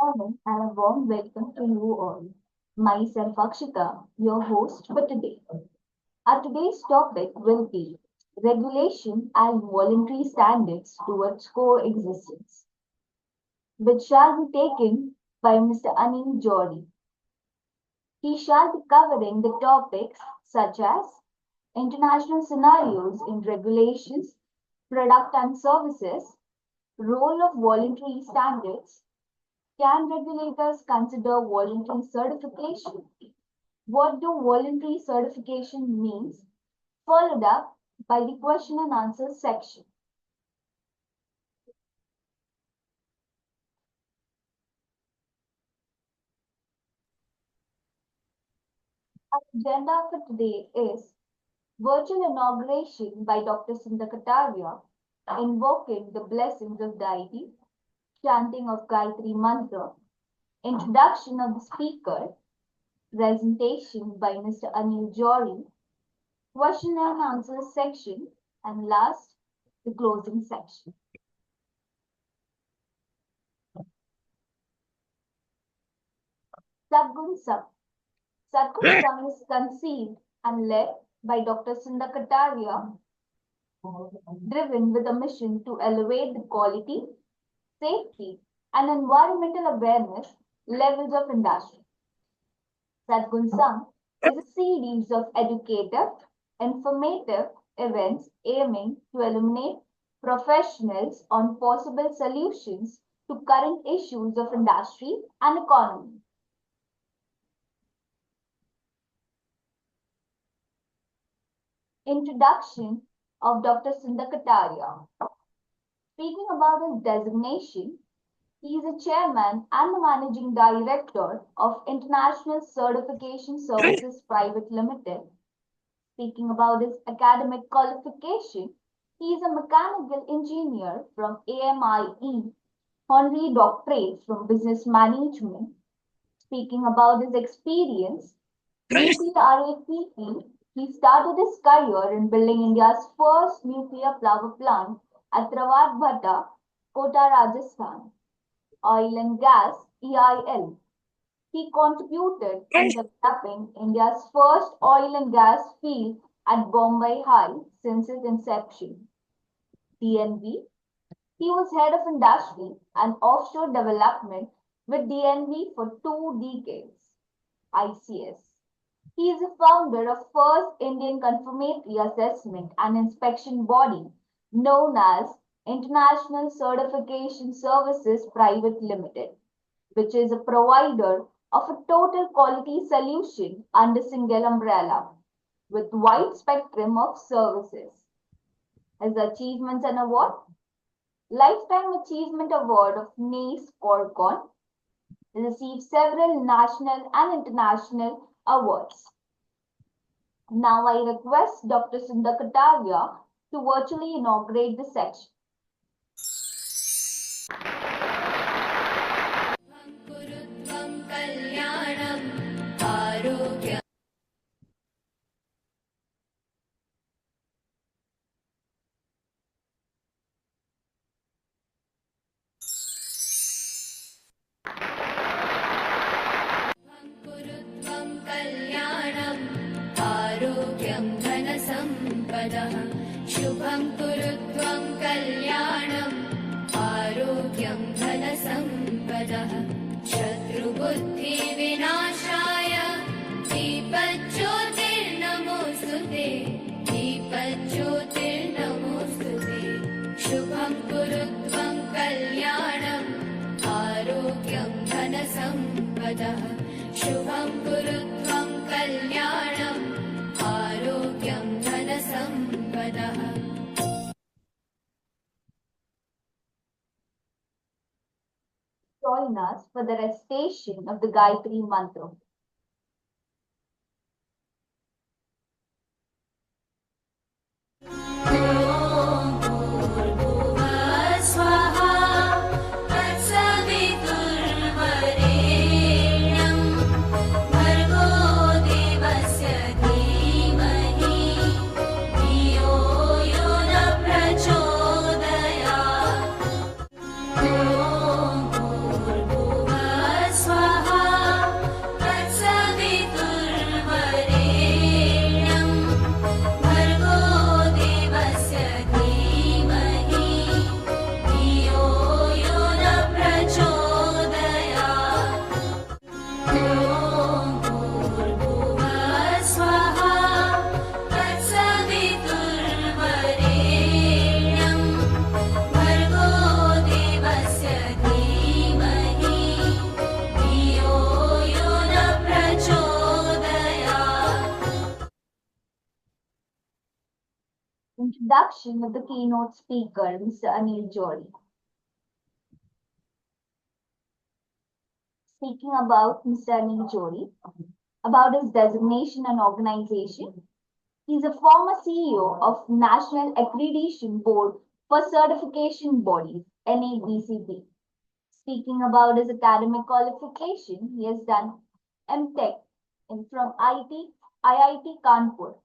Morning and a warm welcome to you all. Myself Akshita, your host for today. Our today's topic will be regulation and voluntary standards towards coexistence, which shall be taken by Mr. Anil Jori. He shall be covering the topics such as international scenarios in regulations, product and services, role of voluntary standards, can regulators consider voluntary certification? What do voluntary certification means? Followed up by the question and answer section. Our agenda for today is virtual inauguration by Dr. Sundar Kataria, invoking the blessings of deity, chanting of Gayatri Mantra, introduction of the speaker, presentation by Mr. Anil Jori, question and answer section, and last, the closing section. Sadgun Sam. Sadgun Sam is conceived and led by Dr. Sundar Kataria, driven with a mission to elevate the quality, safety, and environmental awareness levels of industry. Sadgun Sam is a series of educative, informative events aiming to illuminate professionals on possible solutions to current issues of industry and economy. Introduction of Dr. Sundar Kataria. Speaking about his designation, he is a chairman and the managing director of International Certification Services Private Limited. Speaking about his academic qualification, he is a mechanical engineer from AMIE, honorary doctorate from business management. Speaking about his experience, UPRAPP, he started his career in building India's first nuclear power plant at Rawat Bhatta, Kota, Rajasthan. Oil and Gas (EIL). He contributed in developing India's first oil and gas field at Bombay High since its inception. DNV. He was head of industry and offshore development with DNV for 2 decades. ICS. He is the founder of first Indian confirmatory assessment and inspection body known as International Certification Services Private Limited, which is a provider of a total quality solution under single umbrella with wide spectrum of services. His achievements and award: Lifetime Achievement Award of NACE Corcon, received several national and international awards. Now I request Dr. Sundar Kataria to virtually inaugurate the section. शुभं कुरु त्वं कल्याणम् आरोग्यं धनसम्पदः शत्रुबुद्धिविनाशाय दीपज्योतिर्नमोऽस्तु ते दीपज्योतिर्नमोऽस्तु ते शुभं कुरु त्वं कल्याणम् आरोग्यं धनसम्पदः शुभं कुरु त्वं कल्याणम् आरोग्यं धनसम्पदः. Join us for the recitation of the Gayatri Mantra. Introduction of the keynote speaker, Mr. Anil Johri. Speaking about Mr. Anil Johri, about his designation and organization, he is a former CEO of National Accreditation Board for Certification Bodies, NABCB. Speaking about his academic qualification, he has done MTech from IIT Kanpur.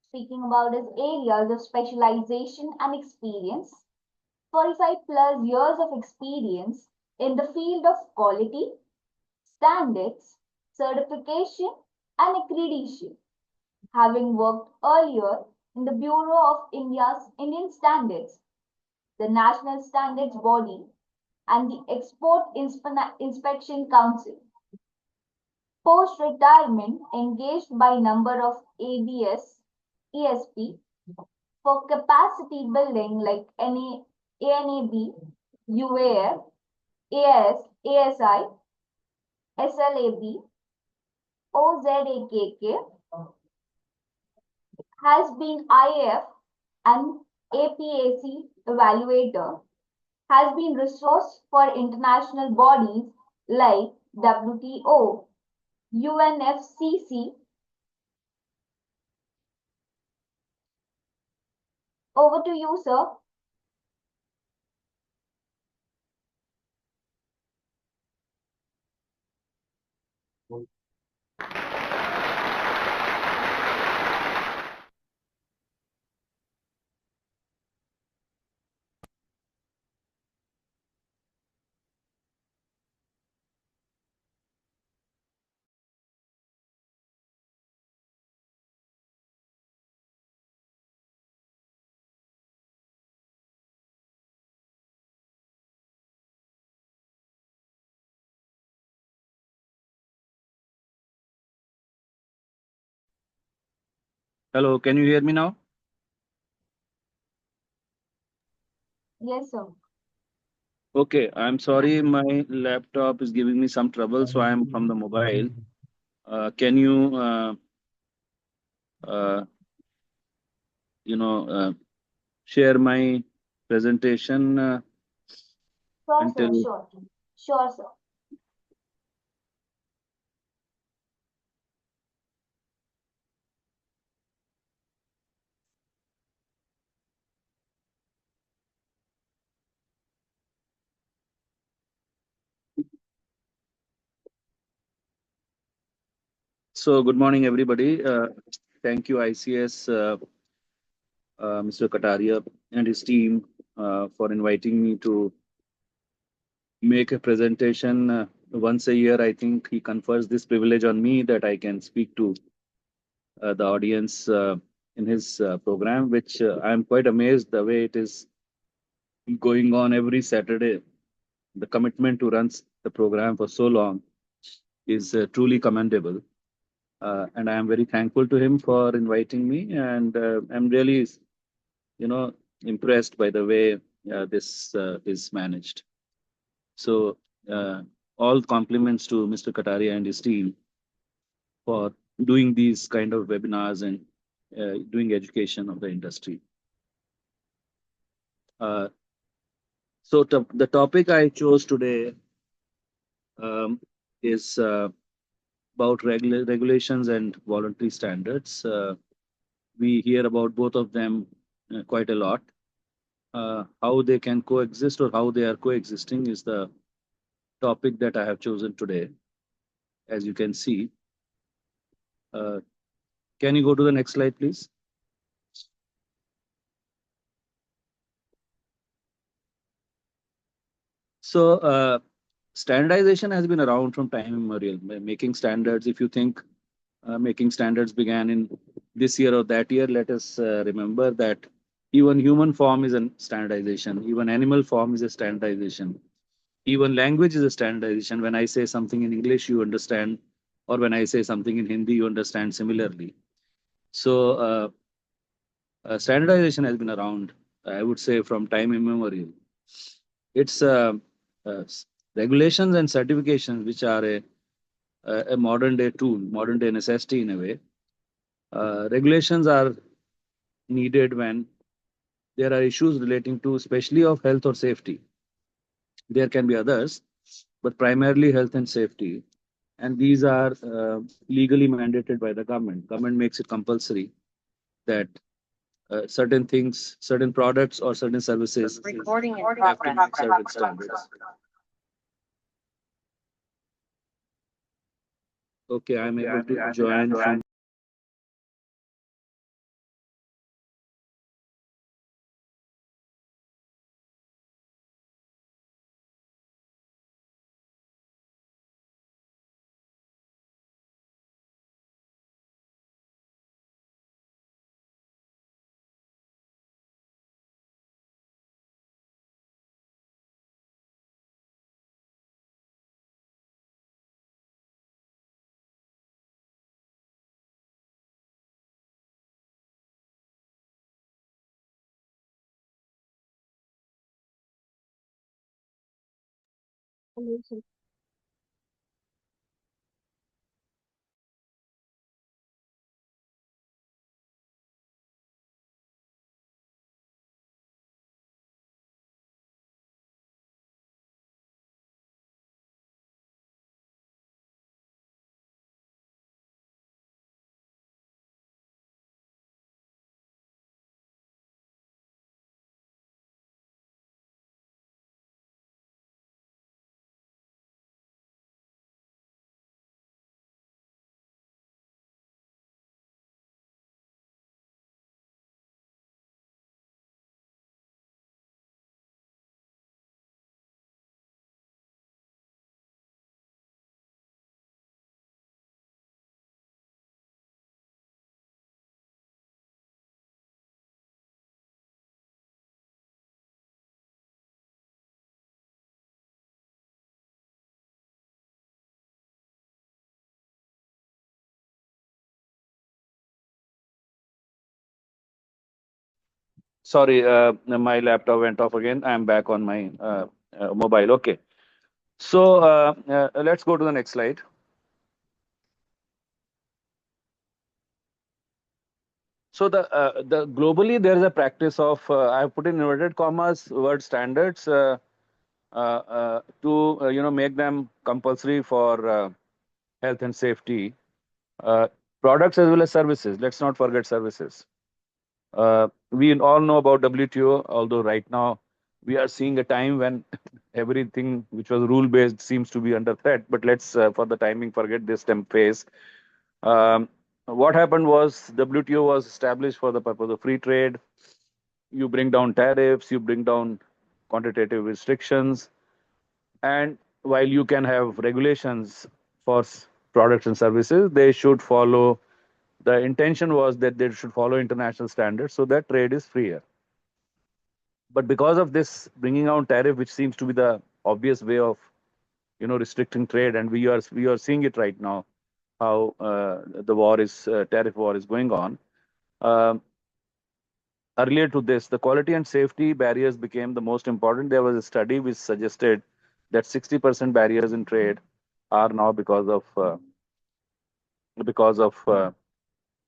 Speaking about his areas of specialization and experience, 45 plus years of experience in the field of quality, standards, certification, and accreditation, having worked earlier in the Bureau of Indian Standards, the National Standards Body, and the Export Inspection Council. Post-retirement, engaged by number of ABS, ESP for capacity building like ANAB, UAF, AS, ASI, SLAB, OZAKK, has been IAF and APAC evaluator, has been resource for international bodies like WTO, UNFCCC. Over to you, sir. Hello, can you hear me now? Yes, sir. Okay, I'm sorry, my laptop is giving me some trouble, so I'm from the mobile. Can you, uh, you know, share my presentation Sure, sir. until? Sure. Sure, sir. So, good morning, everybody. Thank you, ICS, Mr. Kataria and his team for inviting me to make a presentation. Once a year, I think he confers this privilege on me that I can speak to the audience in his program, which I am quite amazed the way it is going on every Saturday. The commitment to run the program for so long is truly commendable. And I am very thankful to him for inviting me. And I'm really, you know, impressed by the way this is managed. So, uh, all compliments to Mr. Kataria and his team for doing these kind of webinars and doing education of the industry. Uh, the topic I chose today um, is about regulations and voluntary standards. We hear about both of them quite a lot. How they can coexist or how they are coexisting is the topic that I have chosen today. As you can see, uh, can you go to the next slide, please? So, standardization has been around from time immemorial. Making standards, if you think making standards began in this year or that year, let us remember that even human form is a standardization, even animal form is a standardization, even language is a standardization. When I say something in English, you understand, or when I say something in Hindi, you understand similarly. So, standardization has been around, I would say, from time immemorial. It's uh, regulations and certifications, which are a modern day tool, modern day necessity in a way. Regulations are needed when there are issues relating to, especially of health or safety. There can be others, but primarily health and safety. And these are legally mandated by the government. Government makes it compulsory that certain things, certain products, or certain services Recording in have to progress. meet certain standards. Okay, I'm able to join from. Sorry, my laptop went off again. I'm back on my mobile. Okay. So let's go to the next slide. So the globally there is a practice of I have put in inverted commas word standards to make them compulsory for health and safety, uh, products as well as services. Let's not forget services. We all know about WTO, although right now we are seeing a time when everything which was rule based seems to be under threat. But let's, for the timing, forget this phase. Um, what happened was WTO was established for the purpose of free trade. You bring down tariffs, you bring down quantitative restrictions, and while you can have regulations for products and services, they should follow. The intention was that they should follow international standards so that trade is freer. But because of this bringing down tariff, which seems to be the obvious way of restricting trade, and we are seeing it right now, how the war is tariff war is going on. Um Earlier to this, the quality and safety barriers became the most important. There was a study which suggested that 60% barriers in trade are now because of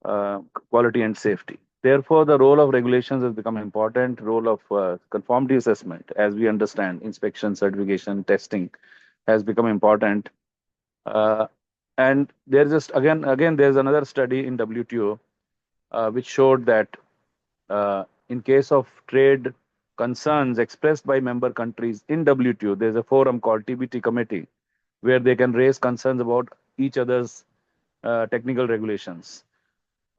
uh, quality and safety. Therefore, the role of regulations has become important. Role of conformity assessment, as we understand, inspection, certification, testing, has become important. Uh, and there's just again there's another study in WTO which showed that in case of trade concerns expressed by member countries in WTO, there's a forum called TBT committee where they can raise concerns about each other's technical regulations.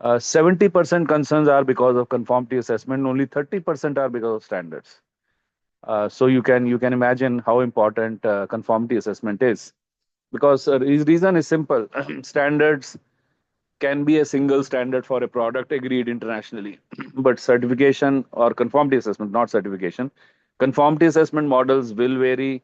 70% concerns are because of conformity assessment. Only 30% are because of standards. So you can imagine how important conformity assessment is, because the reason is simple. Standards can be a single standard for a product agreed internationally, but certification or conformity assessment, not certification, conformity assessment models will vary.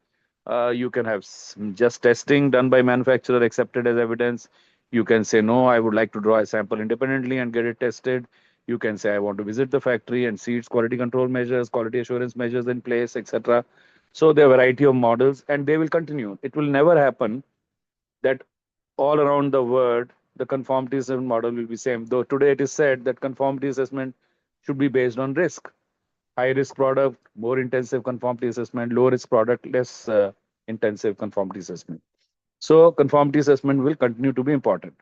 You can have just testing done by manufacturer accepted as evidence. You can say, no, I would like to draw a sample independently and get it tested. You can say, I want to visit the factory and see its quality control measures, quality assurance measures in place, etc. So there are a variety of models, and they will continue. It will never happen that all around the world the conformity assessment model will be same. Though today it is said that conformity assessment should be based on risk. High risk product, more intensive conformity assessment, low risk product, less intensive conformity assessment. So conformity assessment will continue to be important.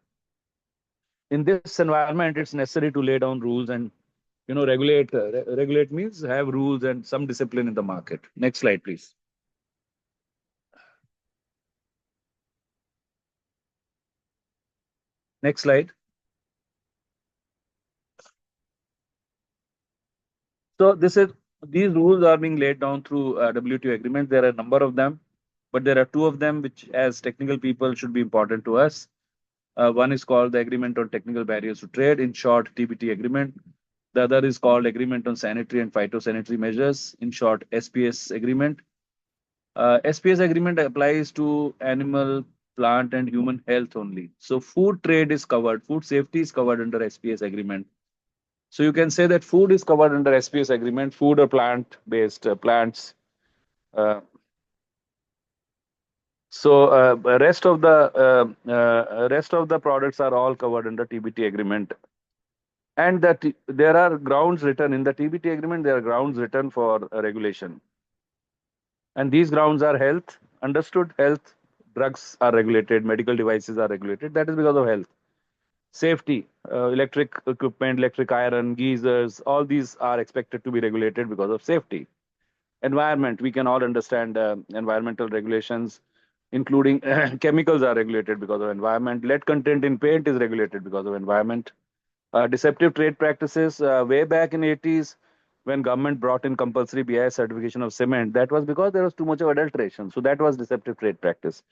In this environment, it's necessary to lay down rules and regulate. Regulate means have rules and some discipline in the market. Next slide, please. Next slide. So these rules are being laid down through WTO agreement. There are a number of them, but there are two of them which, as technical people, should be important to us. One is called the Agreement on Technical Barriers to Trade, in short, TBT agreement. The other is called Agreement on Sanitary and Phytosanitary Measures, in short, SPS agreement. SPS agreement applies to animal, plant, and human health only. So food trade is covered, food safety is covered under SPS agreement. So you can say that food is covered under SPS agreement, food or plant-based plants. Uh, rest of the products are all covered under TBT agreement. And that there are grounds written in the TBT agreement. There are grounds written for regulation, and these grounds are health. Understood? Health, drugs are regulated, medical devices are regulated. That is because of health. Safety, electric equipment, electric iron, geysers, all these are expected to be regulated because of safety. Environment, we can all understand environmental regulations, including chemicals are regulated because of environment. Lead content in paint is regulated because of environment. Deceptive trade practices, way back in 80s, when government brought in compulsory BIS certification of cement, that was because there was too much of adulteration. So that was deceptive trade practice.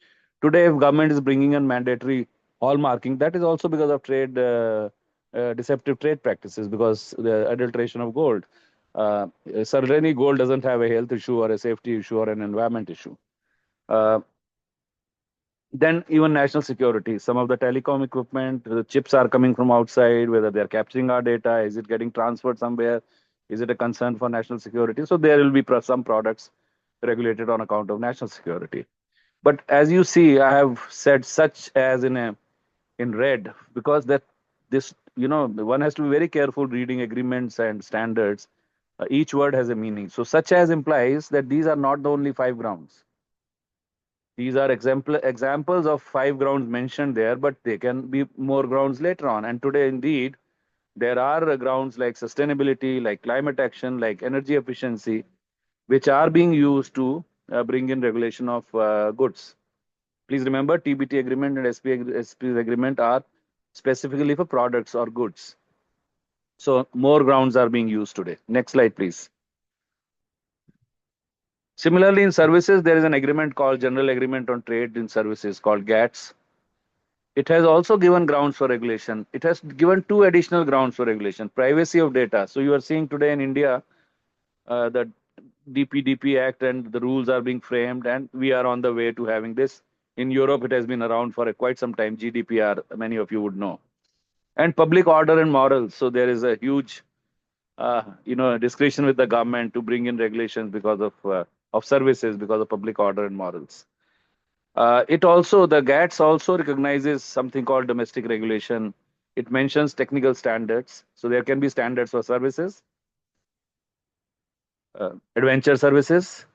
Today, if government is bringing in mandatory hallmarking, that is also because of deceptive trade practices, because the adulteration of gold. Certainly, gold doesn't have a health issue or a safety issue or an environment issue. Uh, then even national security, some of the telecom equipment, the chips are coming from outside, whether they're capturing our data, is it getting transferred somewhere, is it a concern for national security? So there will be some products regulated on account of national security. But as you see, I have said such as in red, because that this one has to be very careful reading agreements and standards. Each word has a meaning. So such as implies that these are not the only five grounds. These are examples of five grounds mentioned there, but they can be more grounds later on. And today, indeed, there are grounds like sustainability, like climate action, like energy efficiency, which are being used to bring in regulation of goods. Please remember, TBT agreement and SP agreement are specifically for products or goods. So more grounds are being used today. Next slide, please. Similarly, in services, there is an agreement called General Agreement on Trade in Services called GATS. It has also given grounds for regulation. It has given two additional grounds for regulation. Privacy of data. So you are seeing today in India, the DPDP Act and the rules are being framed, and we are on the way to having this. In Europe, it has been around for quite some time. GDPR, many of you would know. And public order and morals. So there is a huge, discretion with the government to bring in regulations because of services, because of public order and morals. The GATS also recognizes something called domestic regulation. It mentions technical standards. So there can be standards for services, adventure services,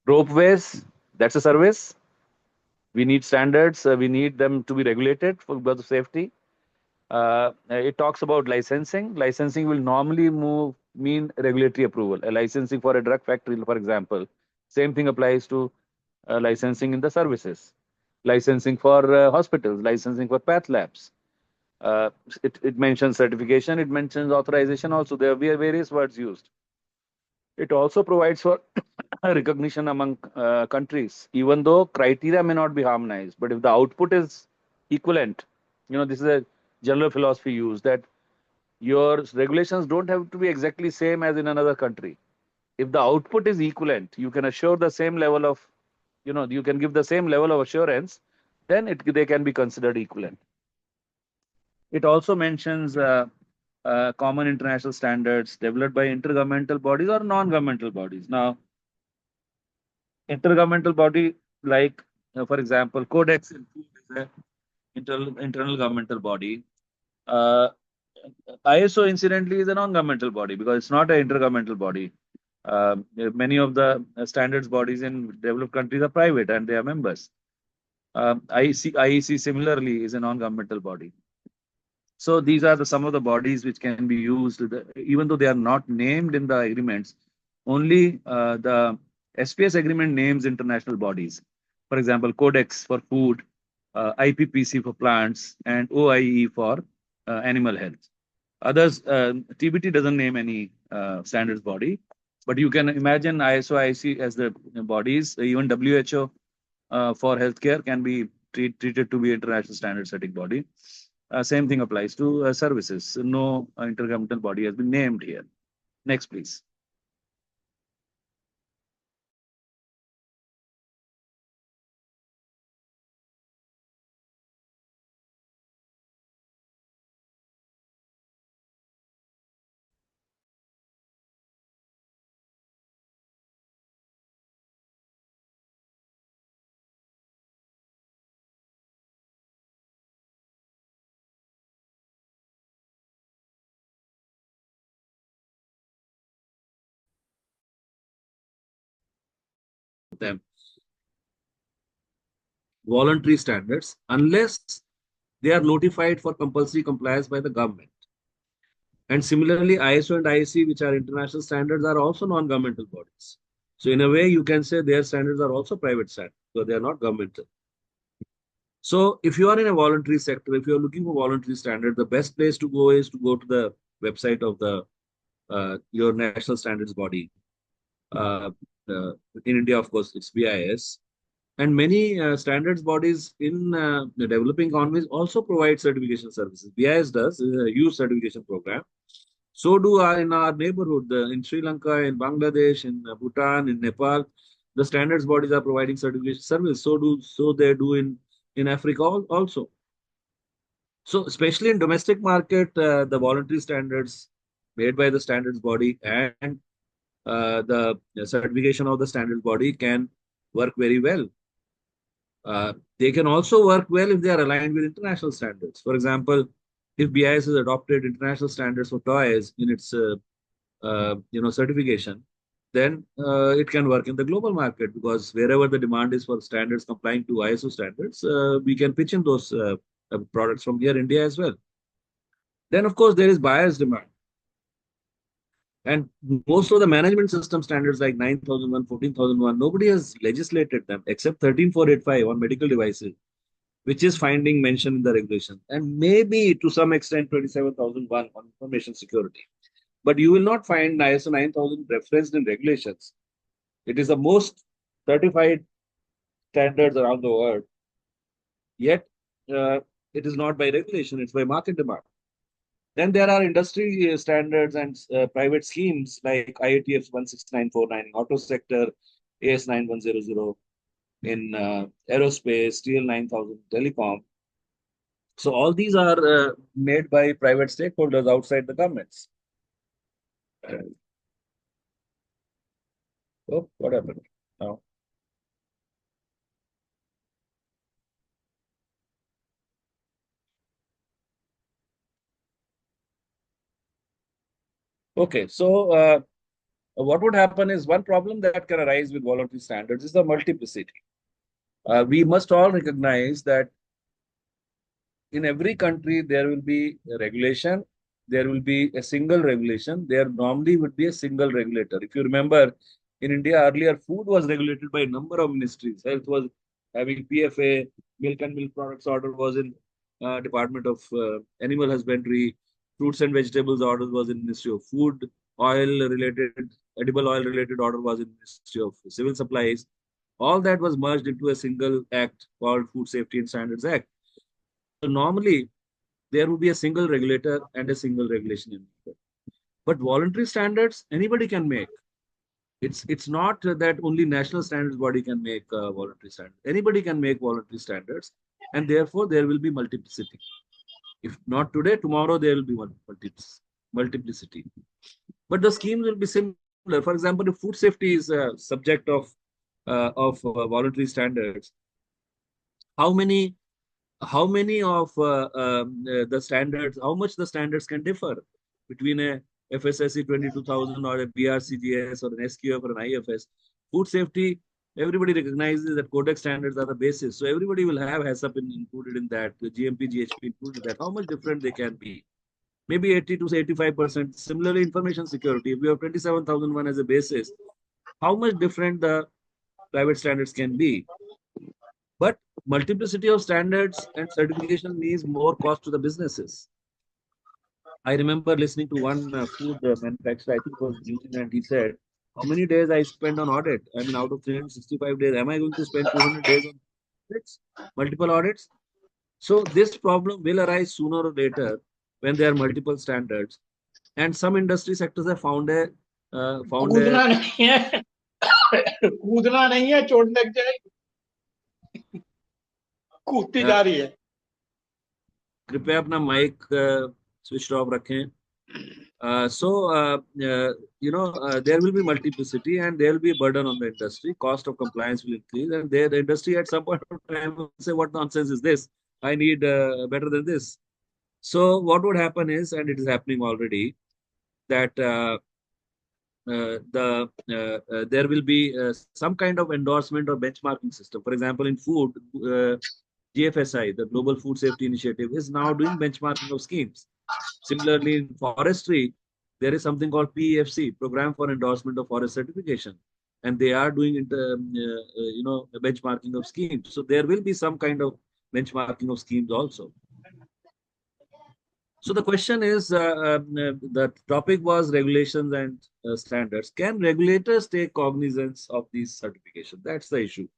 ropeways, that's a service. We need standards. We need them to be regulated for because of safety. It talks about licensing. Licensing will normally mean regulatory approval. A licensing for a drug factory, for example. Same thing applies to licensing in the services. Licensing for hospitals, licensing for path labs. Uh, it mentions certification, it mentions authorization also. There are various words used. It also provides for recognition among countries, even though criteria may not be harmonized. But if the output is equivalent, this is a general philosophy used that your regulations don't have to be exactly same as in another country. If the output is equivalent, you can assure the same level of, you can give the same level of assurance, then they can be considered equivalent. It also mentions common international standards developed by intergovernmental bodies or non-governmental bodies. Now, intergovernmental body like, for example, Codex in Food is a internal governmental body. Uh, ISO incidentally is a non-governmental body because it's not an intergovernmental body. Many of the standards bodies in developed countries are private and they are members. IEC similarly is a non-governmental body. So these are some of the bodies which can be used, even though they are not named in the agreements. Only the SPS agreement names international bodies. For example, Codex for food, IPPC for plants, and OIE for animal health. Others, TBT doesn't name any standards body, but you can imagine ISO, IC as the bodies. Even WHO for healthcare can be treated to be international standard setting body. Same thing applies to services. No intergovernmental body has been named here. Next, please. Them voluntary standards unless they are notified for compulsory compliance by the government. And similarly, ISO and IEC, which are international standards, are also non-governmental bodies. So in a way, you can say their standards are also private standards, because they are not governmental. So if you are in a voluntary sector, if you are looking for voluntary standard, the best place to go is to go to the website of the your national standards body. Uh, in India, of course, it's BIS. And many standards bodies in the developing economies also provide certification services. BIS does a huge certification program. So do in our neighborhood, in Sri Lanka, in Bangladesh, in Bhutan, in Nepal, the standards bodies are providing certification service. So they do in Africa also. So especially in domestic market, the voluntary standards made by the standards body and the certification of the standards body can work very well. They can also work well if they are aligned with international standards. For example, if BIS has adopted international standards for toys in its certification, then it can work in the global market because wherever the demand is for standards complying to ISO standards, we can pitch in those products from here, India as well. Then, of course, there is buyer's demand. And most of the management system standards like 9001, 14001, nobody has legislated them except 13485 on medical devices, which is finding mention in the regulation. And maybe to some extent 27001 on information security. But you will not find ISO 9000 referenced in regulations. It is the most certified standards around the world. Yet, it is not by regulation, it's by market demand. Then there are industry standards and private schemes like IATF 16949 in auto sector, AS 9100 in aerospace, steel 9000 telecom. So all these are made by private stakeholders outside the governments. Oh, what happened now? Okay, so what would happen is one problem that can arise with voluntary standards is the multiplicity. We must all recognize that in every country there will be a regulation, there will be a single regulation, there normally would be a single regulator. If you remember, in India earlier, food was regulated by a number of ministries. Health was having PFA, milk and milk products order was in Department of Animal Husbandry, fruits and vegetables order was in Ministry of Food, oil related, edible oil related order was in Ministry of Civil Supplies. All that was merged into a single act called Food Safety and Standards Act. So normally there would be a single regulator and a single regulation in it. But voluntary standards anybody can make. It's not that only national standards body can make voluntary standards. Anybody can make voluntary standards, and therefore there will be multiplicity. If not today, tomorrow there will be multiplicity. But the schemes will be similar. For example, if food safety is a subject of voluntary standards, how many how many of the standards, how much the standards can differ between a FSSC 22000 or a BRCGS or an SQF or an IFS. Food safety, everybody recognizes that Codex standards are the basis. So everybody will have HACCP included in that, the GMP, GHP included in that. How much different they can be? Maybe 80 to 85%. Similarly, information security, if we have 27001 as a basis, how much different the private standards can be? But multiplicity of standards and certification means more cost to the businesses. I remember listening to one food manufacturer, I think it was New Zealand, he said, how many days I spend on audit? I mean, out of 365 days, am I going to spend 200 days on audits, multiple audits? So this problem will arise sooner or later when there are multiple standards. And some industry sectors have found a कूदना नहीं है कूदना नहीं है चोट लग जाएगी कूदती जा रही है कृपया अपना माइक स्विच ऑफ रखें. There will be multiplicity and there will be a burden on the industry. Cost of compliance will increase, and the industry at some point of time will say, "What nonsense is this? I need better than this." So, what would happen is, and it is happening already, that there will be some kind of endorsement or benchmarking system. For example, in food, GFSI, the Global Food Safety Initiative, is now doing benchmarking of schemes. Similarly, in forestry, there is something called PEFC, Program for Endorsement of Forest Certification, and they are doing benchmarking of schemes. So there will be some kind of benchmarking of schemes also. So the question is, the topic was regulations and standards. Can regulators take cognizance of these certifications? That's the issue.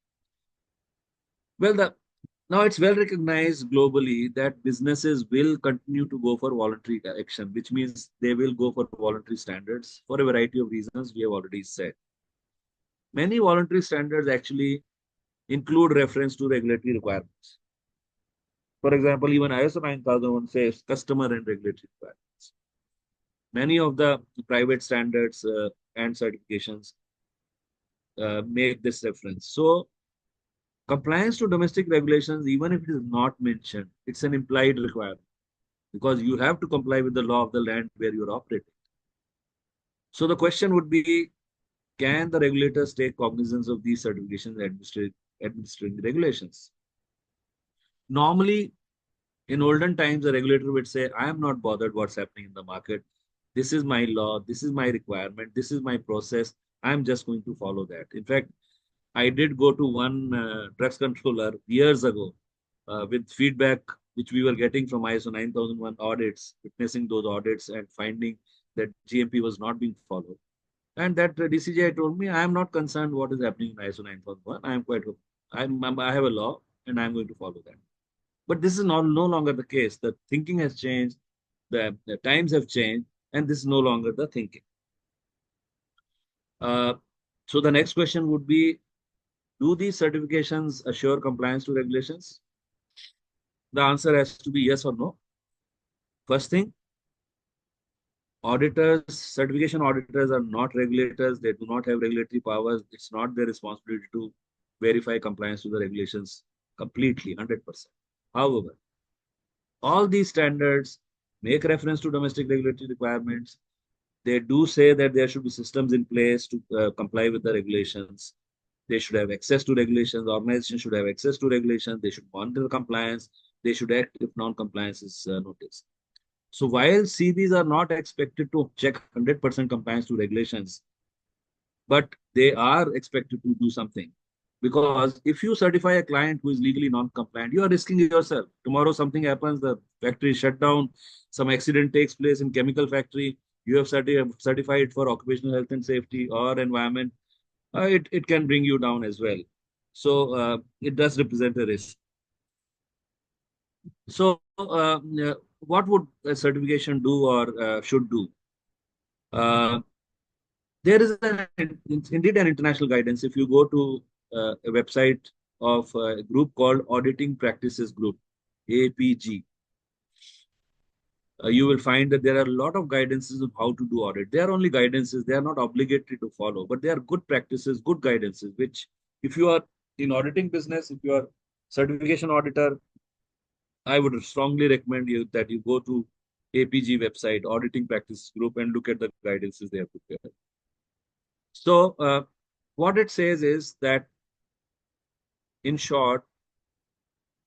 Well, now it's well recognized globally that businesses will continue to go for voluntary action, which means they will go for voluntary standards for a variety of reasons we have already said. Many voluntary standards actually include reference to regulatory requirements. For example, even ISO 9001 says customer and regulatory requirements. Many of the private standards and certifications make this reference. So compliance to domestic regulations, even if it is not mentioned, it's an implied requirement because you have to comply with the law of the land where you're operating. So the question would be, can the regulators take cognizance of these certifications and administering the regulations? Normally, in olden times, the regulator would say, I am not bothered what's happening in the market. This is my law. This is my requirement. This is my process. I'm just going to follow that. In fact, I did go to one drugs controller years ago with feedback which we were getting from ISO 9001 audits, witnessing those audits and finding that GMP was not being followed. And that DCGI told me, I am not concerned what is happening in ISO 9001. I am I have a law and I'm going to follow that. But this is no longer the case. The thinking has changed, the times have changed, and this is no longer the thinking. So the next question would be, do these certifications assure compliance to regulations? The answer has to be yes or no. First thing, certification auditors are not regulators. They do not have regulatory powers. It's not their responsibility to verify compliance to the regulations completely, 100%. However, all these standards make reference to domestic regulatory requirements. They do say that there should be systems in place to comply with the regulations. They should have access to regulations. Organizations should have access to regulations. They should monitor compliance. They should act if non-compliance is noticed. So while CBs are not expected to check 100% compliance to regulations, but they are expected to do something. Because if you certify a client who is legally non-compliant, you are risking yourself. Tomorrow something happens, the factory is shut down, some accident takes place in chemical factory, you have certified for occupational health and safety or environment, it can bring you down as well. So it does represent a risk. So what would a certification do or should do? There is indeed an international guidance. If you go to a website of a group called Auditing Practices Group, APG, you will find that there are a lot of guidances of how to do audit. They are only guidances. They are not obligatory to follow, but they are good practices, good guidances, which if you are in auditing business, if you are certification auditor, I would strongly recommend you that you go to APG website, Auditing Practices Group, and look at the guidances they have prepared. So, what it says is that, in short,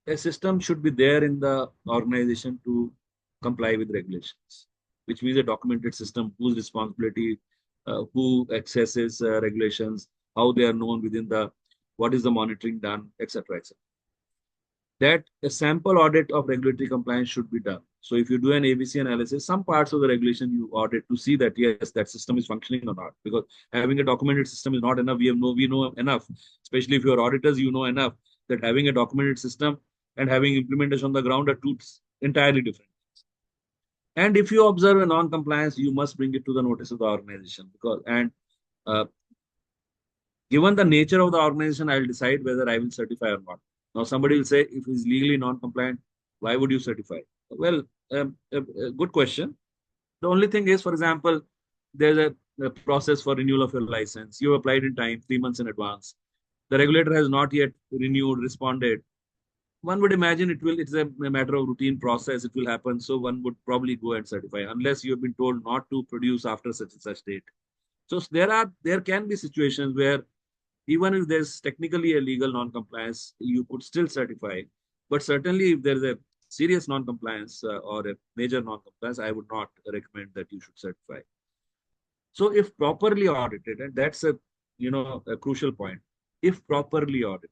a system should be there in the organization to comply with regulations, which means a documented system whose responsibility, who accesses regulations, how they are known within the, what is the monitoring done, etc., etc. That a sample audit of regulatory compliance should be done. So if you do an ABC analysis, some parts of the regulation you audit to see that yes, that system is functioning or not. Because having a documented system is not enough. We know enough, especially if you're auditors, you know enough that having a documented system and having implementation on the ground are two entirely different. And if you observe a non-compliance, you must bring it to the notice of the organization. Uh, Given the nature of the organization, I'll decide whether I will certify or not. Now, somebody will say, if he's legally non-compliant, why would you certify? Well, a good question. The only thing is, for example, there's a process for renewal of your license. You applied in time, 3 months in advance. The regulator has not yet renewed, responded. One would imagine it's a matter of routine process. It will happen. So one would probably go and certify, unless you have been told not to produce after such and such date. So there can be situations where even if there's technically a legal non-compliance, you could still certify. But certainly, if there's a serious non-compliance or a major non-compliance, I would not recommend that you should certify. So, if properly audited, and that's a crucial point, if properly audited,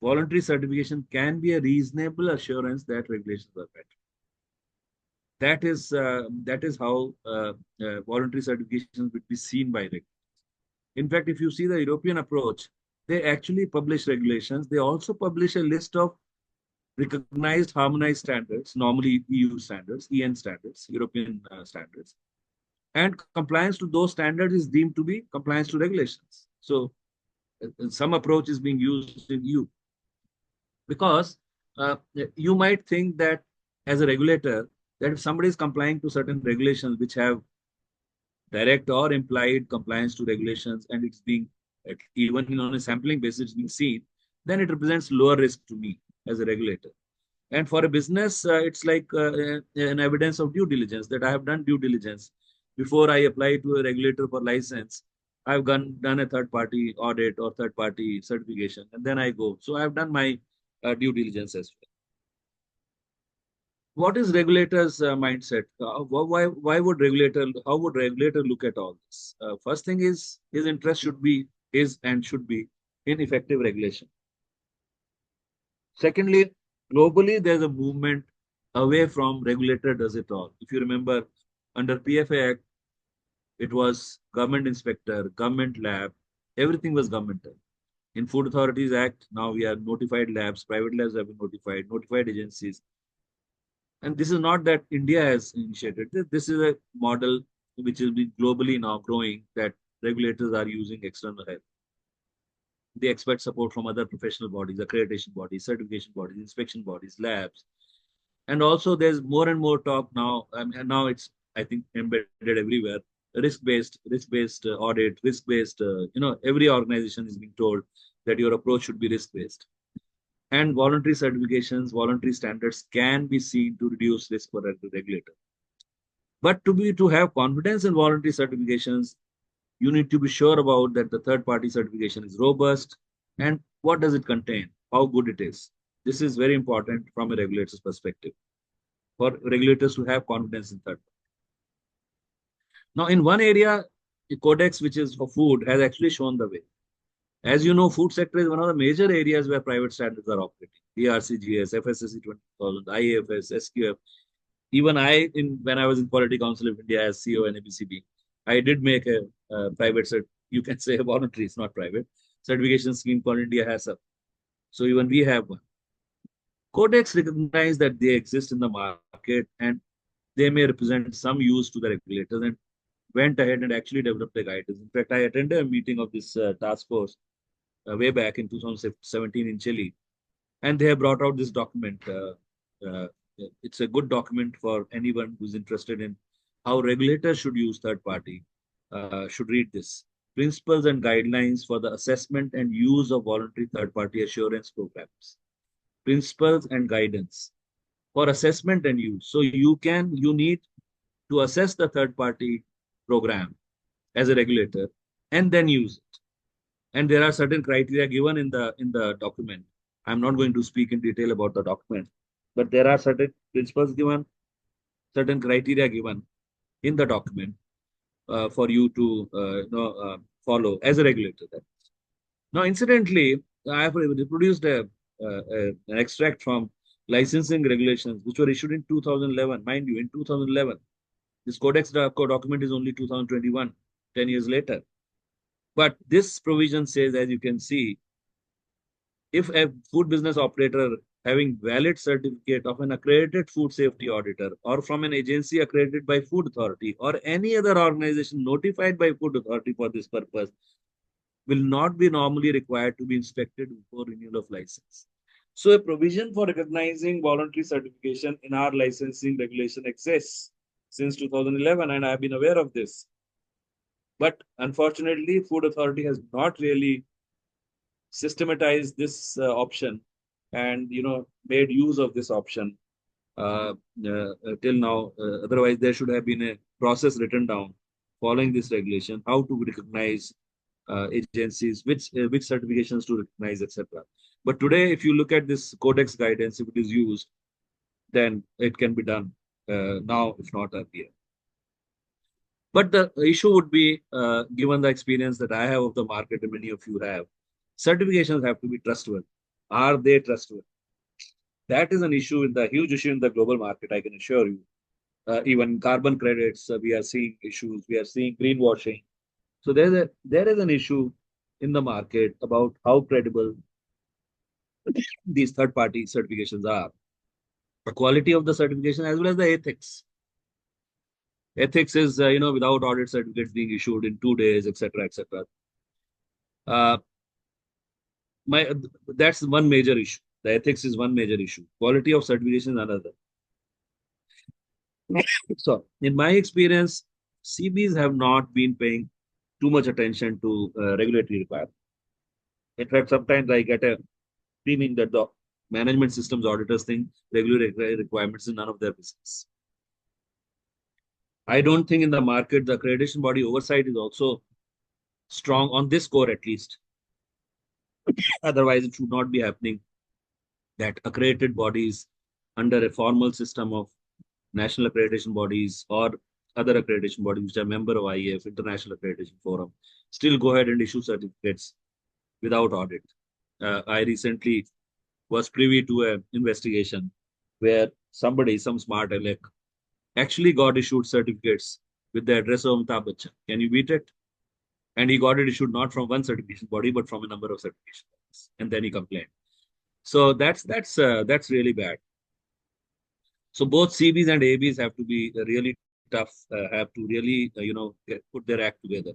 voluntary certification can be a reasonable assurance that regulations are met. That is how voluntary certifications would be seen by regulators. In fact, if you see the European approach, they actually publish regulations. They also publish a list of recognized harmonized standards, normally EU standards, EN standards, European standards. And compliance to those standards is deemed to be compliance to regulations. So some approach is being used in EU. Because you might think that as a regulator, that if somebody is complying to certain regulations which have direct or implied compliance to regulations, and it's being, even on a sampling basis, it's being seen, then it represents lower risk to me as a regulator. And for a business, it's like an evidence of due diligence, that I have done due diligence before I apply to a regulator for license. I've done a third party audit or third party certification, and then I go. So I've done my due diligence as well. What is regulators' mindset? Why would regulator? How would regulator look at all this? First thing is, his interest should be in effective regulation. Secondly, globally there's a movement away from regulator does it all. If you remember, under PFA Act, it was government inspector, government lab, everything was governmental. In Food Authorities Act, now we are notified labs, private labs have been notified agencies. And this is not that India has initiated this. This is a model which is globally now growing, that regulators are using external help. They expect support from other professional bodies, accreditation bodies, certification bodies, inspection bodies, labs. And also there's more and more talk now, and now it's, I think, embedded everywhere. Risk-based audit, risk-based, every organization is being told that your approach should be risk-based. And voluntary certifications, voluntary standards can be seen to reduce risk for the regulator. But to have confidence in voluntary certifications, you need to be sure about that the third party certification is robust, and what does it contain, how good it is. This is very important from a regulator's perspective, for regulators to have confidence in third. Now, in one area, the codex, which is for food, has actually shown the way. As you know, food sector is one of the major areas where private standards are operating. DRCGS, FSSC 20,000, IAFS, SQF. Even when I was in Quality Council of India as CEO and ABCB, I did make a private you can say a voluntary, it's not private, certification scheme called India HACCP. So even we have one. Codex recognize that they exist in the market and they may represent some use to the regulators, and went ahead and actually developed a guidance. In fact, I attended a meeting of this task force way back in 2017 in Chile, and they have brought out this document. Uh, it's a good document for anyone who's interested in how regulators should use third party, should read this. Principles and guidelines for the assessment and use of voluntary third party assurance programs. principles and guidance for assessment and use. So you need to assess the third party program as a regulator and then use it. And there are certain criteria given in the document. I'm not going to speak in detail about the document, but there are certain principles given, certain criteria given in the document for you to follow as a regulator. Now, incidentally, I have reproduced an extract from licensing regulations which were issued in 2011. Mind you, in 2011, this codex document is only 2021, 10 years later. But this provision says, as you can see, if a food business operator having valid certificate of an accredited food safety auditor or from an agency accredited by Food Authority or any other organization notified by Food Authority for this purpose will not be normally required to be inspected before renewal of license. So a provision for recognizing voluntary certification in our licensing regulation exists since 2011, and I have been aware of this. But unfortunately, Food Authority has not really systematized this option and made use of this option uh, till now. Otherwise, there should have been a process written down following this regulation, how to recognize agencies, which certifications to recognize, etc. But today, if you look at this codex guidance, if it is used, then it can be done now, if not earlier. But the issue would be, given the experience that I have of the market and many of you have, certifications have to be trustworthy. Are they trustworthy? That is an issue in the huge issue in the global market, I can assure you. Even carbon credits, we are seeing issues. We are seeing greenwashing. So there is an issue in the market about how credible these third party certifications are, the quality of the certification as well as the ethics. Ethics is without audit certificates being issued in 2 days, etc., etc. Uh, my that's one major issue. The ethics is one major issue. Quality of certification is another. So, in my experience, CBs have not been paying too much attention to regulatory requirements. In fact, sometimes I get a feeling that the management systems auditors think regulatory requirements is none of their business. I don't think in the market the accreditation body oversight is also strong on this core at least. Otherwise, it should not be happening that accredited bodies under a formal system of national accreditation bodies or other accreditation bodies which are member of IAF, International Accreditation Forum, still go ahead and issue certificates without audit. I recently was privy to an investigation where somebody, some smart aleck, actually got issued certificates with the address of Amitabh Bachchan. Can you beat it? And he got it issued not from one certification body, but from a number of certification bodies. And then he complained. So that's really bad. So both CBs and ABs have to be really tough, have to really put their act together.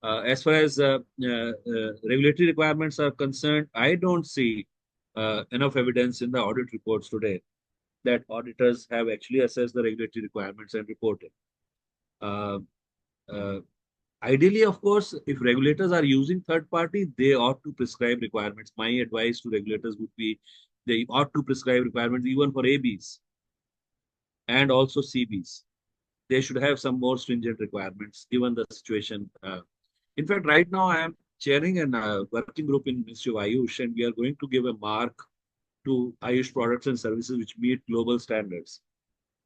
As far as regulatory requirements are concerned, I don't see enough evidence in the audit reports today that auditors have actually assessed the regulatory requirements and reported. Uh, uh, Ideally, of course, if regulators are using third party, they ought to prescribe requirements. My advice to regulators would be they ought to prescribe requirements even for ABs and also CBs. They should have some more stringent requirements given the situation. In fact, right now I am chairing a working group in Ministry of Ayush, and we are going to give a mark to Ayush products and services which meet global standards.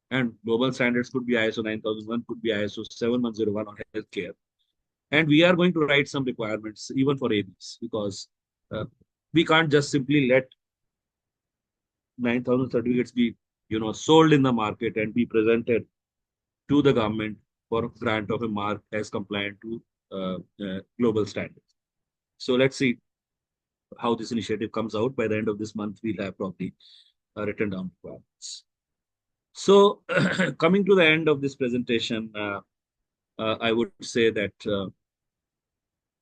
And global standards could be ISO 9001, could be ISO 7101 on healthcare. And we are going to write some requirements even for ABs because we can't just simply let 9,000 certificates be sold in the market and be presented to the government for grant of a mark as compliant to global standards. So let's see how this initiative comes out. By the end of this month, we'll have probably written down requirements. So coming to the end of this presentation, I would say that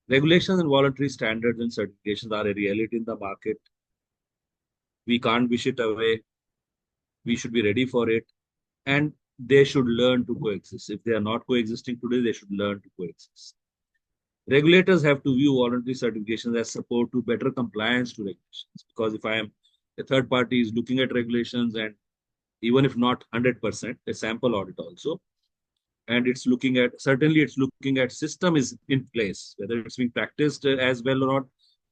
regulations and voluntary standards and certifications are a reality in the market. We can't wish it away. We should be ready for it. And they should learn to coexist. If they are not coexisting today, they should learn to coexist. Regulators have to view voluntary certifications as support to better compliance to regulations. Because if I am a third party is looking at regulations, and even if not 100%, a sample audit also. And it's looking at, certainly it's looking at system is in place, whether it's being practiced as well or not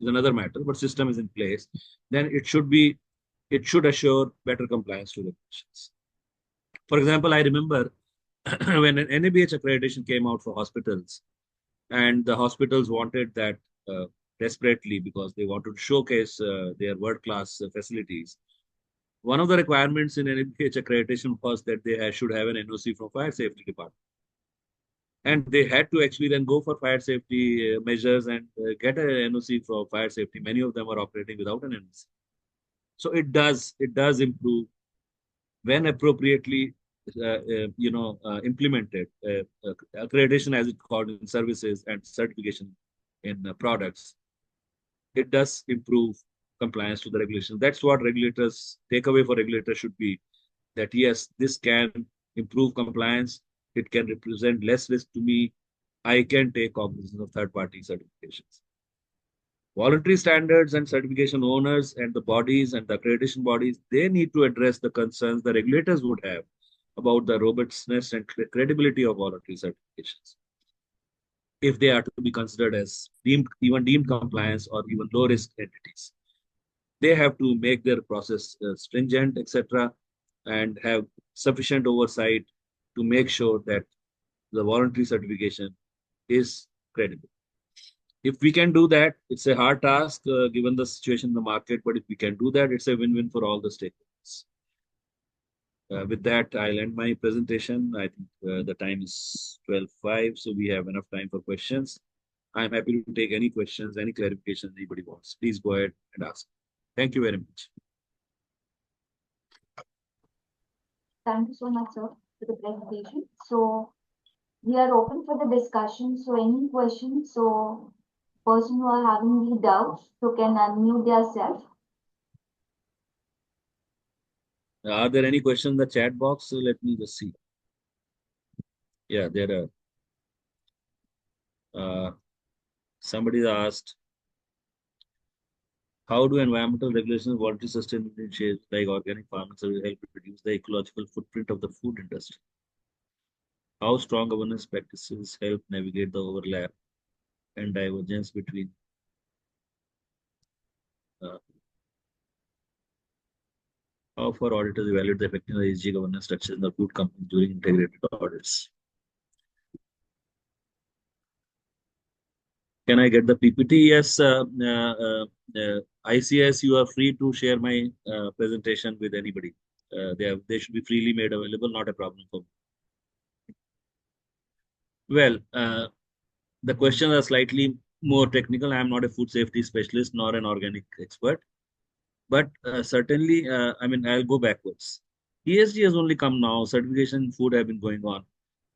is another matter, but system is in place, then it should assure better compliance to regulations. For example, I remember when an NABH accreditation came out for hospitals, and the hospitals wanted that uh, desperately because they wanted to showcase their world-class facilities. One of the requirements in NABH accreditation was that they should have an NOC from fire safety department, and they had to actually then go for fire safety measures and get an NOC for fire safety. Many of them are operating without an NOC. So it does improve when appropriately implemented. Accreditation, as it's called in services, and certification in products, it does improve compliance to the regulations. That's what regulators takeaway for regulators should be, that yes, this can improve compliance, it can represent less risk to me, I can take cognizance of third party certifications. Voluntary standards and certification owners and the bodies and the accreditation bodies, they need to address the concerns the regulators would have about the robustness and credibility of voluntary certifications, if they are to be considered as deemed compliance or even low risk entities. They have to make their process stringent, etc., and have sufficient oversight to make sure that the voluntary certification is credible. If we can do that, it's a hard task given the situation in the market, but if we can do that, it's a win-win for all the stakeholders. With that, I'll end my presentation. I think the time is 12:05, so we have enough time for questions. I'm happy to take any questions, any clarifications anybody wants. Please go ahead and ask. Thank you very much. Thank you so much, sir, for the presentation. So we are open for the discussion. So any questions? So person who are having any doubts, so can unmute themselves. Are there any questions in the chat box? Let me just see. Yeah, there are. Somebody asked, how do environmental regulations, voluntary sustainability initiatives like organic farming will help reduce the ecological footprint of the food industry? How strong governance practices help navigate the overlap and divergence between how far auditors evaluate the effectiveness of ESG governance structures in the food company during integrated audits? Can I get the PPT? Yes, ICS, you are free to share my presentation with anybody. They should be freely made available, not a problem for me. Well, the questions are slightly more technical. I am not a food safety specialist nor an organic expert, but certainly, I mean, I'll go backwards. ESG has only come now. Certification in food have been going on.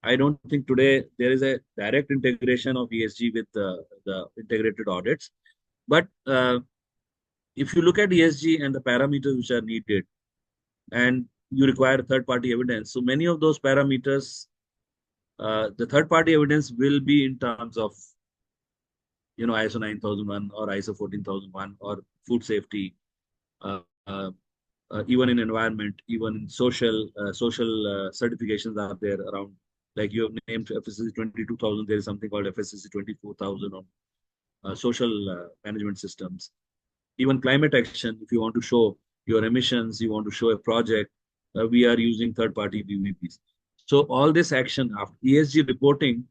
I don't think today there is a direct integration of ESG with the integrated audits. But if you look at ESG and the parameters which are needed, and you require third-party evidence, so many of those parameters, the third-party evidence will be in terms of ISO 9001 or ISO 14001 or food safety, uh, uh, even in environment, even in social certifications are there around. Like you have named FSSC 22,000, there is something called FSSC 24,000 on social management systems. Even climate action, if you want to show your emissions, you want to show a project, we are using third-party BVPs. So all this action after ESG reporting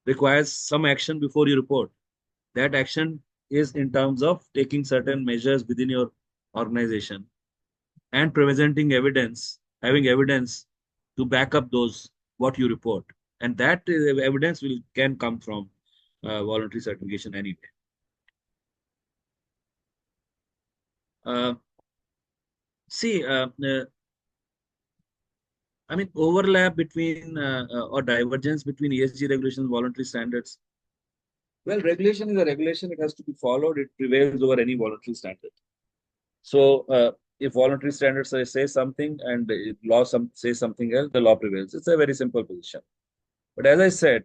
requires some action before you report. That action is in terms of taking certain measures within your organization and presenting evidence, having evidence to back up those what you report, and that evidence can come from voluntary certification anyway. See, I mean, overlap between or divergence between ESG regulations and voluntary standards. Well, regulation is a regulation. It has to be followed. It prevails over any voluntary standard. So, if voluntary standards say something and law says something else, the law prevails. It's a very simple position. But as I said,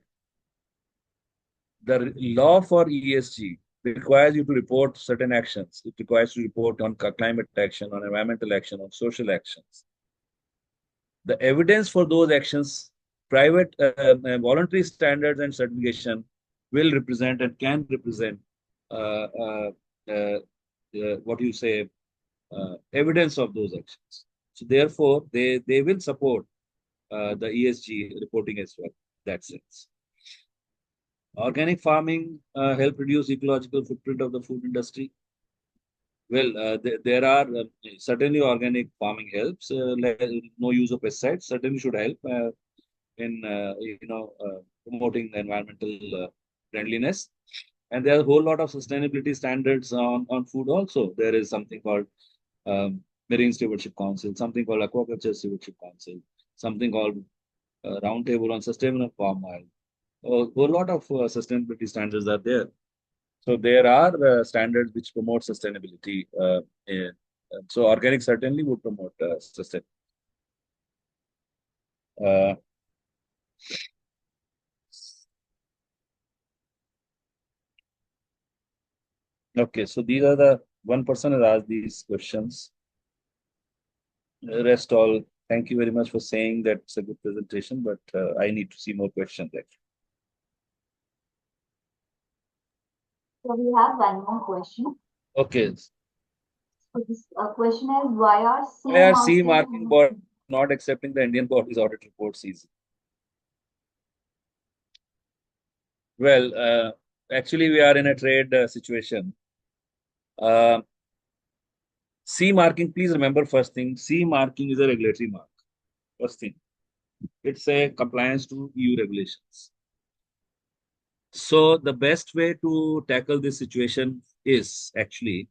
the law for ESG requires you to report certain actions. It requires you to report on climate action, on environmental action, on social actions. The evidence for those actions, private voluntary standards and certification will represent and can represent uh, uh, uh, what you say evidence of those actions. So therefore, they will support the ESG reporting as well. That sense. Organic farming help reduce ecological footprint of the food industry. Well, there are certainly organic farming helps. No use of pesticides certainly should help in promoting the environmental friendliness. And there are a whole lot of sustainability standards on food also. There is something called Marine Stewardship Council, something called Aquaculture Stewardship Council, something called Roundtable on Sustainable Palm Oil. A whole lot of sustainability standards are there. So there are standards which promote sustainability. So organic certainly would promote sustainability. Uh, okay, so these are the one person has asked these questions. Rest all. Thank you very much for saying that it's a good presentation, but I need to see more questions there. So we have one more question. Okay. So this question is, why are Why are CE marking marking bodies not accepting the Indian body's audit reports easily? Well, actually, we are in a trade situation. CE marking, please remember first thing, CE marking is a regulatory mark. First thing, it's a compliance to EU regulations. So the best way to tackle this situation is actually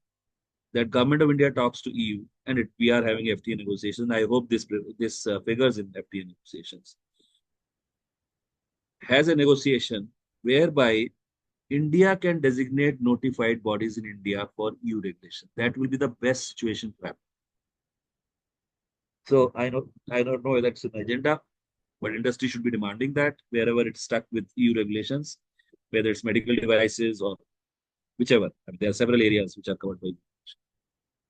that Government of India talks to EU, and we are having FTA negotiations. I hope this figures in FTA negotiations. Has a negotiation whereby India can designate notified bodies in India for EU regulation. That will be the best situation to happen. So I don't know whether it's an agenda, but industry should be demanding that wherever it's stuck with EU regulations, whether it's medical devices or whichever. I mean, there are several areas which are covered by.